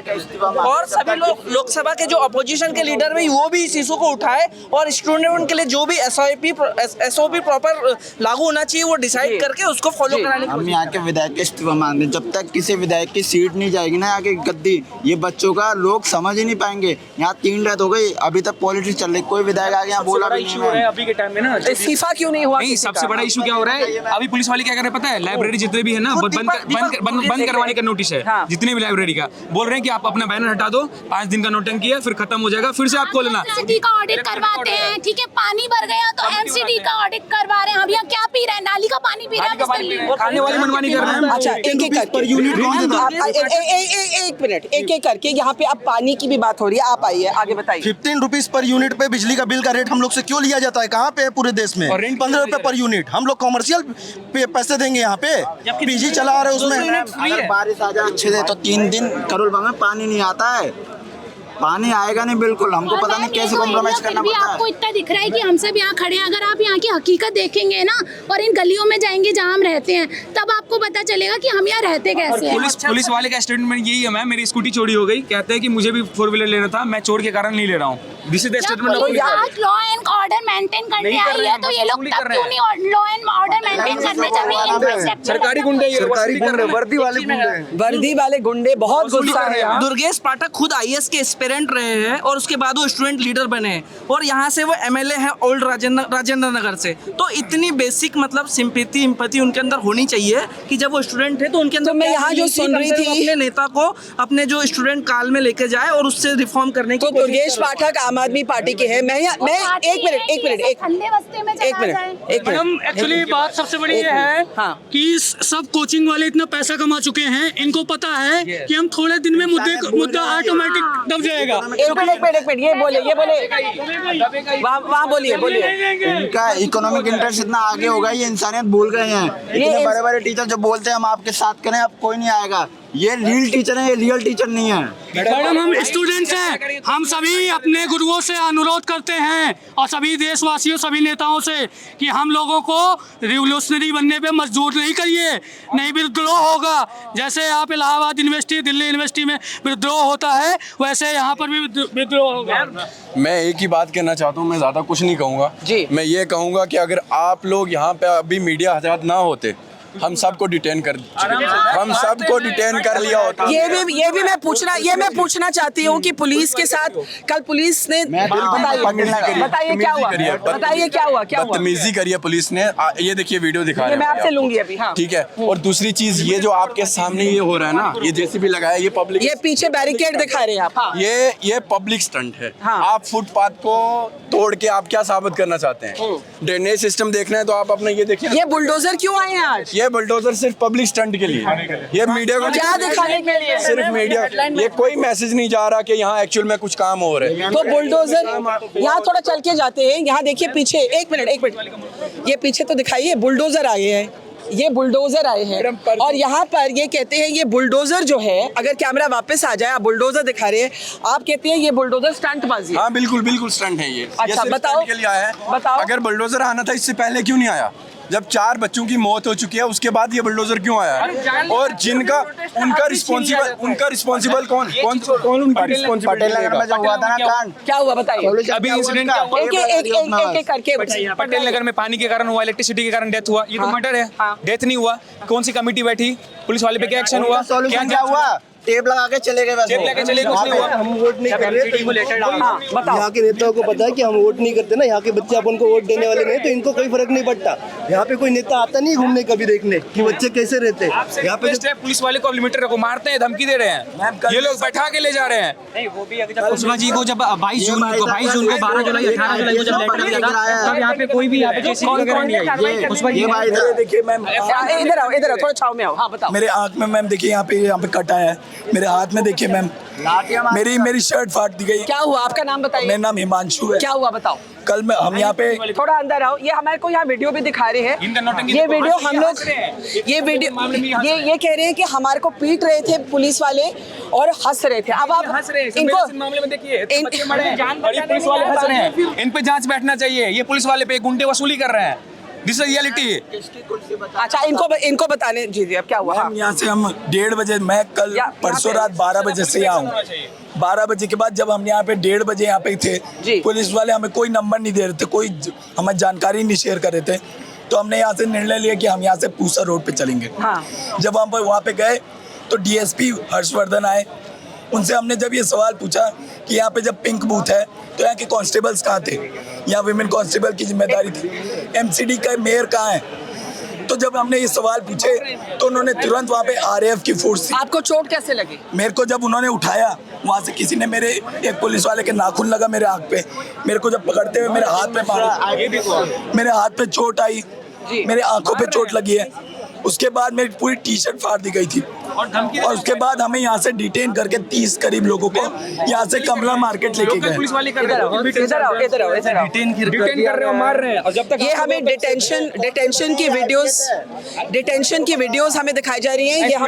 और सभी लोग लोकसभा के जो अपोजिशन के लीडर भी वो भी इस इशू को उठाए, और स्टूडेंट के लिए जो भी एसओपी प्रॉपर लागू होना चाहिए वो डिसाइड करके उसको फॉलो कराने की। हम यहाँ के विधायक के इस्तीफा मांगते हैं। जब तक किसी विधायक की सीट नहीं जाएगी ना आगे गद्दी, ये बच्चों का लोग समझ ही नहीं पाएंगे। यहाँ 3 रात हो गई, अभी तक पॉलिटिक्स चल रही, कोई विधायक आगे यहाँ बोला भी नहीं है। अभी के टाइम में ना इस्तीफा क्यों नहीं हुआ? नहीं, सबसे बड़ा इशू क्या हो रहा है अभी, पुलिस वाले क्या कर रहे हैं पता है, लाइब्रेरी जितने भी है ना बंद करवाने का नोटिस है, जितने भी लाइब्रेरी का बोल रहे हैं कि आप अपना बैनर हटा दो, 5 दिन का नोटंकी है, फिर खत्म हो जाएगा, फिर से आप खोलना। एमसीडी का ऑडिट करवाते हैं, ठीक है, पानी भर गया तो एमसीडी का ऑडिट करवा रहे हैं। हम यहाँ क्या पी रहे हैं? नाली का पानी पी रहे हैं, खाने वाली मनमानी कर रहे हैं। अच्छा, एक करके एक मिनट, एक करके यहाँ पे अब पानी की भी बात हो रही है, आप आइए आगे बताइए। 15 रुपीज पर यूनिट पे बिजली का बिल का रेट हम लोग से क्यों लिया जाता है? कहाँ पे है पूरे देश में? 15 रुपए पर यूनिट। हम लोग कॉमर्शियल पैसे देंगे यहाँ पे, पीजी चला रहे उसमें। अगर बारिश आ जाए अच्छे से तो 3 दिन करोल बाग में पानी नहीं आता है, पानी आएगा नहीं बिल्कुल। हमको पता नहीं कैसे कॉम्प्रोमाइज करना पड़ता है। आपको इतना दिख रहा है कि हम सब यहाँ खड़े हैं, अगर आप यहाँ की हकीकत देखेंगे ना और इन गलियों में जाएंगे जहाँ हम रहते हैं, तब आपको पता चलेगा कि हम यहाँ रहते कैसे हैं। पुलिस वाले का स्टेटमेंट यही है मैम, मेरी स्कूटी चोरी हो गई, कहते हैं कि मुझे भी 4 व्हीलर लेना था, मैं चोर के कारण नहीं ले रहा हूँ। This is the statement. Law and order maintain करने आई है तो ये लोग तब क्यों नहीं लॉ एंड ऑर्डर मेंटेन करने चाहिए? सरकारी गुंडे, वर्दी वाले गुंडे, वर्दी वाले गुंडे बहुत गुस्सा है। दुर्गेश पाठक खुद आईएएस के एस्पिरेंट रहे हैं और उसके बाद वो स्टूडेंट लीडर बने हैं, और यहाँ से वो एमएलए हैं ओल्ड राजेंद्र नगर से। तो इतनी बेसिक मतलब सिंपैथी एम्पैथी उनके अंदर होनी चाहिए कि जब वो स्टूडेंट थे तो उनके अंदर। तो मैं यहाँ जो सुन रही थी, अपने नेता को अपने जो स्टूडेंट काल में लेके जाए और उससे रिफॉर्म करने की। तो दुर्गेश पाठक आम आदमी पार्टी के हैं। मैं एक मिनट मैडम, एक्चुअली बात सबसे बड़ी ये है कि सब कोचिंग वाले इतना पैसा कमा चुके हैं, इनको पता है कि हम थोड़े दिन में मुद्दा ऑटोमेटिक दब जाएगा। एक मिनट, ये बोले वहाँ बोलिए। इनका इकोनॉमिक इंटरेस्ट इतना आगे होगा, ये इंसानियत भूल गए हैं। इतने बड़े-बड़े टीचर जो बोलते हैं हम आपके साथ करें, अब कोई नहीं आएगा। ये रियल टीचर है, ये रियल टीचर नहीं है। मैडम, हम स्टूडेंट्स हैं, हम सभी अपने गुरुओं से अनुरोध करते हैं और सभी देशवासियों, सभी नेताओं से कि हम लोगों को रिवोल्यूशनरी बनने पे मजबूर नहीं करिए, नहीं विद्रोह होगा। जैसे आप इलाहाबाद यूनिवर्सिटी, दिल्ली यूनिवर्सिटी में विद्रोह होता है, वैसे यहाँ पर भी विद्रोह होगा। मैं एक ही बात कहना चाहता हूँ, मैं ज़्यादा कुछ नहीं कहूँगा जी। मैं ये कहूँगा कि अगर आप लोग यहाँ पे अभी मीडिया हजरात ना होते, हम सबको डिटेन कर लिया होता। ये भी मैं पूछना चाहती हूँ कि पुलिस के साथ कल पुलिस ने बताइए क्या हुआ? बदतमीजी करी है पुलिस ने। ये देखिए वीडियो दिखा रहे हैं, मैं आपसे लूंगी अभी। हाँ, ठीक है। और दूसरी चीज, ये जो आपके सामने ये हो रहा है ना, ये जेसीबी लगाया, ये पब्लिक, ये पीछे बैरिकेड दिखा रहे हैं आप। हाँ। ये पब्लिक स्टंट है। आप फुटपाथ को तोड़ के आप क्या साबित करना चाहते हैं? ड्रेनेज सिस्टम देखना है तो आप अपना ये देखिए। ये बुलडोजर क्यों आए हैं आज? ये बुलडोजर सिर्फ पब्लिक स्टंट के लिए, ये मीडिया को क्या दिखाने के लिए? सिर्फ मीडिया, ये कोई मैसेज नहीं जा रहा कि यहाँ एक्चुअल में कुछ काम हो रहा है। तो बुलडोजर यहाँ थोड़ा चल के जाते हैं, यहाँ देखिए पीछे। एक मिनट, ये पीछे तो दिखाइए, बुलडोजर आए हैं, ये बुलडोजर आए हैं, और यहाँ पर ये कहते हैं ये बुलडोजर जो है, अगर कैमरा वापस आ जाए, आप बुलडोजर दिखा रहे हैं, आप कहते हैं ये बुलडोजर स्टंटबाजी। हाँ बिल्कुल स्टंट है ये। अच्छा, बताओ के लिए आया है। अगर बुलडोजर आना था इससे पहले क्यों नहीं आया? जब 4 बच्चों की मौत हो चुकी है उसके बाद ये बुलडोजर क्यों आया है? और जिनका उनका रिस्पॉन्सिबल कौन पटेल नगर में जो हुआ था ना कांड, क्या हुआ बताइए? अभी इंसिडेंट एक करके पटेल नगर में पानी के कारण हुआ, इलेक्ट्रिसिटी के कारण डेथ हुआ, ये तो मर्डर है। डेथ नहीं हुआ, कौन सी कमेटी बैठी, पुलिस वाले पे क्या एक्शन हुआ? क्या हुआ? टेप लगा के चले गए, टेप लगा के चले गए, कुछ नहीं हुआ। हम वोट नहीं कर रहे हाँ, बताओ। यहाँ के नेताओं को पता है कि हम वोट नहीं करते ना, यहाँ के बच्चे अपन को वोट देने वाले नहीं, तो इनको कोई फर्क नहीं पड़ता। यहाँ पे कोई नेता आता नहीं घूमने कभी देखने कि बच्चे कैसे रहते हैं यहाँ पे। पुलिस वाले को लिमिटेड को मारते हैं, धमकी दे रहे हैं, ये लोग बैठा के ले जा रहे हैं। कुशवाहा जी को जब 22 जून को 12 जुलाई 18 जुलाई को जब लेटर दिया था, तब यहाँ पे कोई भी यहाँ पे जेसीबी वगैरह नहीं आई। कुशवाहा जी देखिए मैम, इधर आओ, इधर आओ, थोड़ा छाव में आओ। हाँ, बताओ। मेरे आँख में मैम देखिए, यहाँ पे कटा है, मेरे हाथ में देखिए मैम, मेरी शर्ट फाट दी गई। क्या हुआ? आपका नाम बताइए। मेरा नाम हिमांशु है। क्या हुआ बताओ। कल में हम यहाँ पे थोड़ा अंदर आओ, ये हमारे को यहाँ वीडियो भी दिखा रहे हैं। ये वीडियो हम लोग ये कह रहे हैं कि हमारे को पीट रहे थे पुलिस वाले और हंस रहे थे। अब आप इनको मामले में देखिए, पुलिस वाले हंस रहे हैं, इन पे जांच बैठना चाहिए। ये पुलिस वाले पे गुंडे वसूली कर रहे हैं, दिस इज रियलिटी। अच्छा, इनको बताने जी अब क्या हुआ। यहाँ से हम 1:30 बजे, मैं कल परसों रात 12 बजे से यहाँ हूँ। 12 बजे के बाद जब हम यहाँ पे 1:30 बजे यहाँ पे थे, पुलिस वाले हमें कोई नंबर नहीं दे रहे थे, कोई हमें जानकारी नहीं शेयर कर रहे थे, तो हमने यहाँ से निर्णय लिया कि हम यहाँ से पूसा रोड पे चलेंगे। जब हम वहाँ पे गए तो डीएसपी हर्षवर्धन आए, उनसे हमने जब ये सवाल पूछा कि यहाँ पे जब पिंक बूथ है तो यहाँ के कांस्टेबल्स कहाँ थे, यहाँ विमेन कांस्टेबल की जिम्मेदारी थी, एमसीडी का मेयर कहाँ है, तो जब हमने ये सवाल पूछे तो उन्होंने तुरंत वहाँ पे आरएएफ की फोर्स। आपको चोट कैसे लगी? मेरे को जब उन्होंने उठाया वहाँ से किसी ने एक पुलिस वाले के नाखून लगा मेरे आँख पे, मेरे को जब पकड़ते हुए मेरे हाथ पे मारा, मेरे हाथ पे चोट आई, मेरे आंखों पे चोट लगी है। उसके बाद मेरी पूरी टी शर्ट फाड़ दी गई थी और उसके बाद हमें यहाँ से डिटेन करके 30 करीब लोगों को यहाँ से कमला मार्केट लेके गए। डिटेन कर रहे हो, मार रहे हैं, और जब तक ये हमें डिटेंशन की वीडियोस हमें दिखाई जा रही हैं। ये हम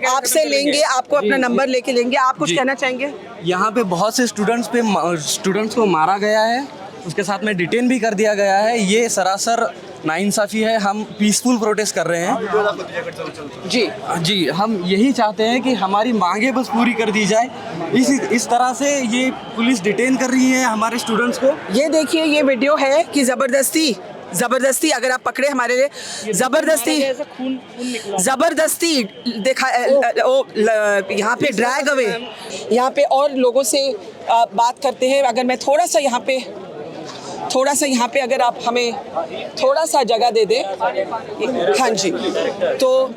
आपसे लेंगे, आपको अपना नंबर लेके लेंगे। आप कुछ कहना चाहेंगे? यहाँ पे बहुत से स्टूडेंट्स को मारा गया है, उसके साथ में डिटेन भी कर दिया गया है। ये सरासर नाइंसाफ़ी है। हम पीसफुल प्रोटेस्ट कर रहे हैं जी, हम यही चाहते हैं कि हमारी मांगे बस पूरी कर दी जाए। इस तरह से ये पुलिस डिटेन कर रही है हमारे स्टूडेंट्स को। ये देखिए, ये वीडियो है कि ज़बरदस्ती अगर आप पकड़े हमारे लिए ज़बरदस्ती देखा यहाँ पे ड्रैग अवे, यहाँ पे और लोगों से बात करते हैं। अगर मैं थोड़ा सा यहाँ पे अगर आप हमें थोड़ा सा जगह दे दें। हाँ जी, तो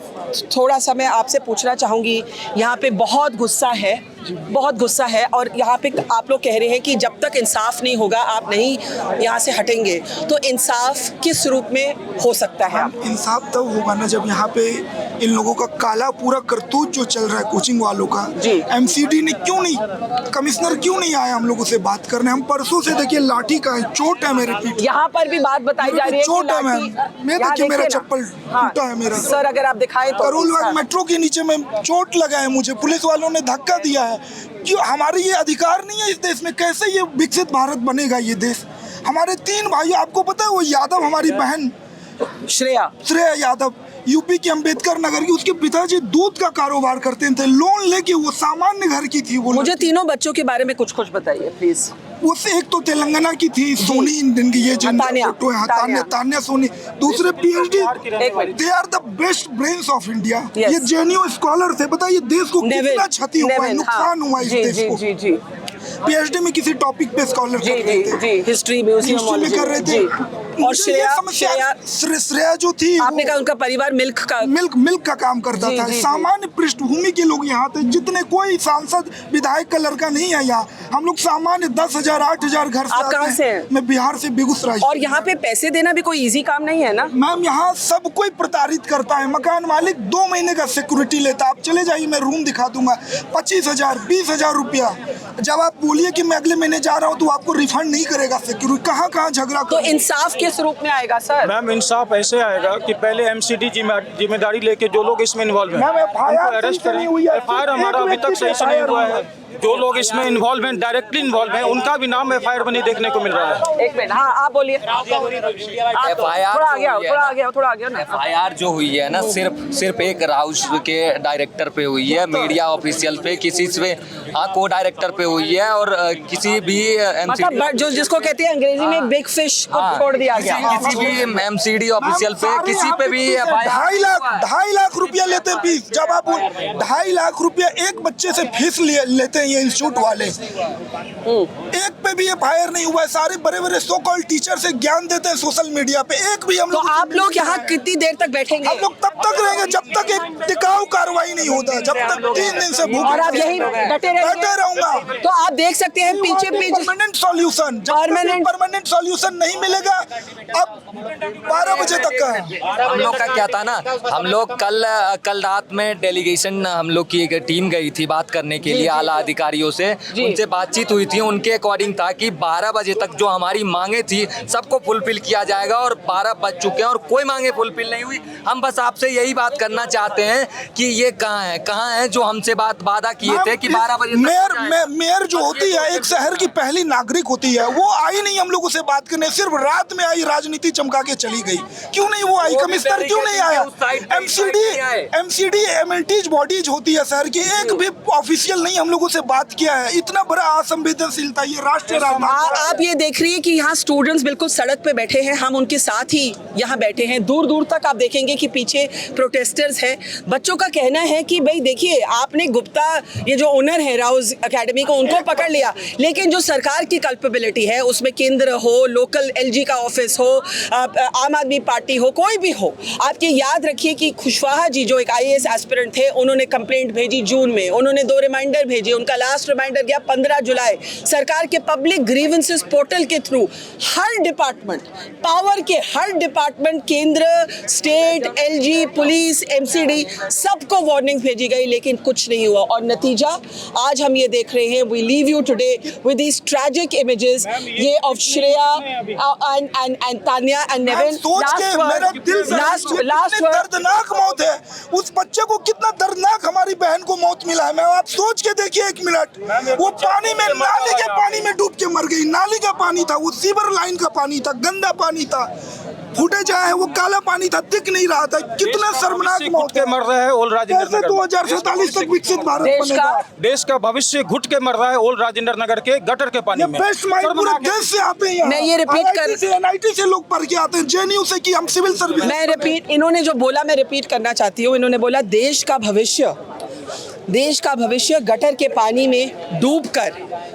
थोड़ा सा मैं आपसे पूछना चाहूँगी, यहाँ पे बहुत गुस्सा है और यहाँ पे आप लोग कह रहे हैं कि जब तक इंसाफ नहीं होगा आप नहीं यहाँ से हटेंगे, तो इंसाफ किस रूप में हो सकता है? इंसाफ तब होगा ना जब यहाँ पे इन लोगों का काला पूरा करतूत जो चल रहा है कोचिंग वालों का। एमसीडी ने क्यों नहीं, कमिश्नर क्यों नहीं आया हम लोगों से बात करने? हम परसों से देखिए लाठी का है, चोट है मेरे पीठ, यहाँ पर भी बात बताई जा रही है, चोट है मैम, मैं देखिए मेरा चप्पल टूटा है मेरा। सर अगर आप दिखाएं तो करोलबाग मेट्रो के नीचे में चोट लगा है मुझे, पुलिस वालों ने धक्का दिया है। क्यों हमारे ये अधिकार नहीं है इस देश में? कैसे ये विकसित भारत बनेगा ये देश? हमारे 3 भाई, आपको पता है वो यादव, हमारी बहन श्रेया यादव यूपी की अंबेडकर नगर की, उसके पिताजी दूध का कारोबार करते थे, लोन लेके, वो सामान्य घर की थी। वो मुझे तीनों बच्चों के बारे में कुछ बताइए प्लीज। उससे एक तो तेलंगाना की थी सोनी, इनकी ये फोटो है, तान्या सोनी। दूसरे PhD, they are the best brains of India. ये जेएनयू स्कॉलर थे। बताइए देश को कितना क्षति हुआ है, नुकसान हुआ इस देश को। पीएचडी में किसी टॉपिक पे स्कॉलर कर रहे थे, हिस्ट्री में कर रहे थे। और श्रेया जो थी, आपने कहा उनका परिवार मिल्क का काम करता था। सामान्य पृष्ठभूमि के लोग यहाँ थे, जितने कोई सांसद विधायक का लड़का नहीं है यहाँ। हम लोग सामान्य 10,000 8,000 घर से। आप कहाँ से हैं? मैं बिहार से, बेगूसराय। और यहाँ पे पैसे देना भी कोई इजी काम नहीं है ना मैम? यहाँ सब कोई प्रताड़ित करता है। मकान मालिक 2 महीने का सिक्योरिटी लेता। आप चले जाइए, मैं रूम दिखा दूंगा, 25,000 20,000 रुपया। जब आप बोलिए कि मैं अगले महीने जा रहा हूँ तो आपको रिफंड नहीं करेगा सिक्योरिटी। कहाँ झगड़ा? तो इंसाफ किस रूप में आएगा सर? मैम इंसाफ ऐसे आएगा कि पहले एमसीडी जिम्मेदारी लेके जो लोग इसमें इन्वॉल्व हैं उनको अरेस्ट करें। एफआईआर हमारा अभी तक सही से नहीं हुआ है। जो लोग इसमें इन्वॉल्व हैं, डायरेक्टली इन्वॉल्व हैं, उनका भी नाम एफआईआर में नहीं देखने को मिल रहा है। एक मिनट, हाँ आप बोलिए। थोड़ा आ गया ना। एफआईआर जो हुई है ना, सिर्फ एक हाउस के डायरेक्टर पे हुई है, मीडिया ऑफिशियल पे, किसी पे, हाँ को डायरेक्टर पे हुई है और किसी भी मतलब जो जिसको कहते हैं अंग्रेजी में बिग फिश को छोड़ दिया गया। किसी भी एमसीडी ऑफिशियल पे किसी पे भी 2.5 लाख रुपया लेते हैं फीस। जब आप 2.5 लाख रुपया एक बच्चे से फीस लेते हैं ये इंस्टीट्यूट वाले, एक पे भी FIR नहीं हुआ है। सारे बड़े बड़े सो कॉल्ड टीचर से ज्ञान देते हैं सोशल मीडिया पे, एक भी हम लोग। तो आप लोग यहाँ कितनी देर तक बैठेंगे? हम लोग तब तक रहेंगे जब तक एक टिकाऊ कार्रवाई नहीं होता, जब तक 3 दिन से भूख। और आप यही डटे रहूंगा। तो आप देख सकते हैं पीछे परमानेंट सॉल्यूशन, परमानेंट सॉल्यूशन नहीं मिलेगा। अब 12 बजे तक का है। हम लोग का क्या था ना, हम लोग कल रात में डेलीगेशन हम लोग की एक टीम गई थी बात करने के लिए आला अधिकारियों से, उनसे बातचीत हुई थी। उनके अकॉर्डिंग था कि 12 बजे तक जो हमारी मांगे थी सबको फुलफिल किया जाएगा और 12 बज चुके हैं और कोई मांगे फुलफिल नहीं हुई। हम बस आपसे यही बात करना चाहते हैं कि ये कहाँ है जो हमसे वादा किए थे कि 12 बजे मेयर जो होती है एक शहर की पहली नागरिक होती है, वो आई नहीं हम लोगों से बात करने, सिर्फ रात में आई, राजनीति चमका के चली गई। क्यों नहीं वो आई? कमिश्नर क्यों नहीं आया? MCD MLTs बॉडीज होती है शहर की, एक भी ऑफिशियल नहीं हम लोगों से बात किया है। इतना बड़ा असंवेदनशीलता, ये राष्ट्रीय आप ये देख रही है कि यहाँ स्टूडेंट्स बिल्कुल सड़क पे बैठे हैं, हम उनके साथ ही यहाँ बैठे हैं। दूर दूर तक आप देखेंगे कि पीछे प्रोटेस्टर्स हैं। बच्चों का कहना है कि भाई देखिए, आपने गुप्ता ये जो ओनर है राउज एकेडमी को, उनको पकड़ लिया, लेकिन जो सरकार की कल्पेबिलिटी है उसमें केंद्र हो, लोकल LG का ऑफिस हो, आम आदमी पार्टी हो, कोई भी हो। आप ये याद रखिए कि खुशवाहा जी जो एक IAS एस्पिरेंट थे, उन्होंने कंप्लेंट भेजी जून में, उन्होंने 2 रिमाइंडर भेजे, उनका लास्ट रिमाइंडर गया 15 जुलाई। सरकार के पब्लिक ग्रीवेंसेस पोर्टल के थ्रू हर डिपार्टमेंट, पावर के हर डिपार्टमेंट, केंद्र, स्टेट, LG, पुलिस, MCD, सबको वार्निंग भेजी गई, लेकिन कुछ नहीं हुआ। और नतीजा आज हम ये देख रहे हैं। We leave you today with these tragic images, ये of Shreya and Tanya and Nevin. Last दर्दनाक मौत है। उस बच्चे को कितना दर्दनाक हमारी बहन को मौत मिला है। मैं आप सोच के देखिए 1 मिनट, वो पानी में, नाली के पानी में डूब के मर गई। नाली का पानी था, वो सीवर लाइन का पानी था, गंदा पानी था, फूटे जाए, वो काला पानी था, दिख नहीं रहा था। कितना शर्मनाक मौत है। मर रहा है ओल्ड राजेंद्र नगर। 2047 तक विकसित भारत बनेगा। देश का भविष्य घुट के मर रहा है ओल्ड राजेंद्र नगर के गटर के पानी में। बेस्ट माइंड पूरे देश से आते हैं। मैं ये रिपीट कर, NIT से लोग पढ़ के आते हैं, JNU से कि हम सिविल सर्विस। मैं रिपीट, इन्होंने जो बोला मैं रिपीट करना चाहती हूँ। इन्होंने बोला देश का भविष्य गटर के पानी में डूबकर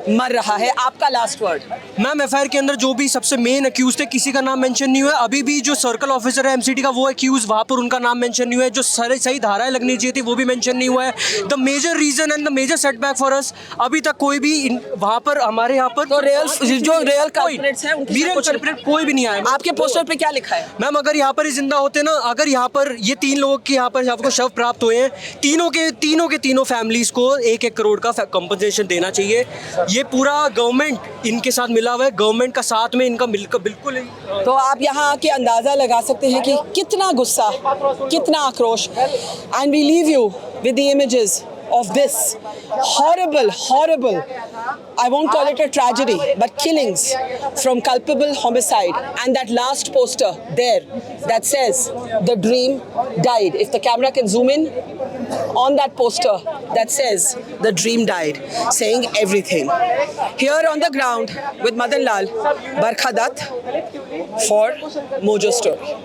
मर रहा है। आपका लास्ट वर्ड। मैम FIR के अंदर जो भी सबसे मेन अक्यूज थे किसी का नाम मेंशन नहीं हुआ। अभी भी जो सर्कल ऑफिसर है MCD का वो अक्यूज, वहाँ पर उनका नाम मेंशन नहीं हुआ है। जो सही धाराएं लगनी चाहिए थी वो भी मेंशन नहीं हुआ है। The major reason and the major setback for us, अभी तक कोई भी वहाँ पर हमारे यहाँ पर तो रियल कल्प्रिट्स हैं, कोई भी नहीं आया। आपके पोस्टर पे क्या लिखा है? मैम अगर यहाँ पर जिंदा होते ना, अगर यहाँ पर ये 3 लोगों के यहाँ पर शव प्राप्त हुए हैं, तीनों फैमिलीज को 1-1 करोड़ का कंपनसेशन देना चाहिए। ये पूरा गवर्नमेंट इनके साथ मिला हुआ है, गवर्नमेंट का साथ में इनका मिलकर बिल्कुल। तो आप यहाँ आके अंदाजा लगा सकते हैं कि कितना गुस्सा, कितना आक्रोश। And we leave you with the images of this horrible, I won't call it a tragedy, but killings from culpable homicide. And that last poster there that says the dream died. If the camera can zoom in on that poster that says the dream died, saying everything. Here on the ground with Madan Lal, Barkha Dutt for Mojo Story.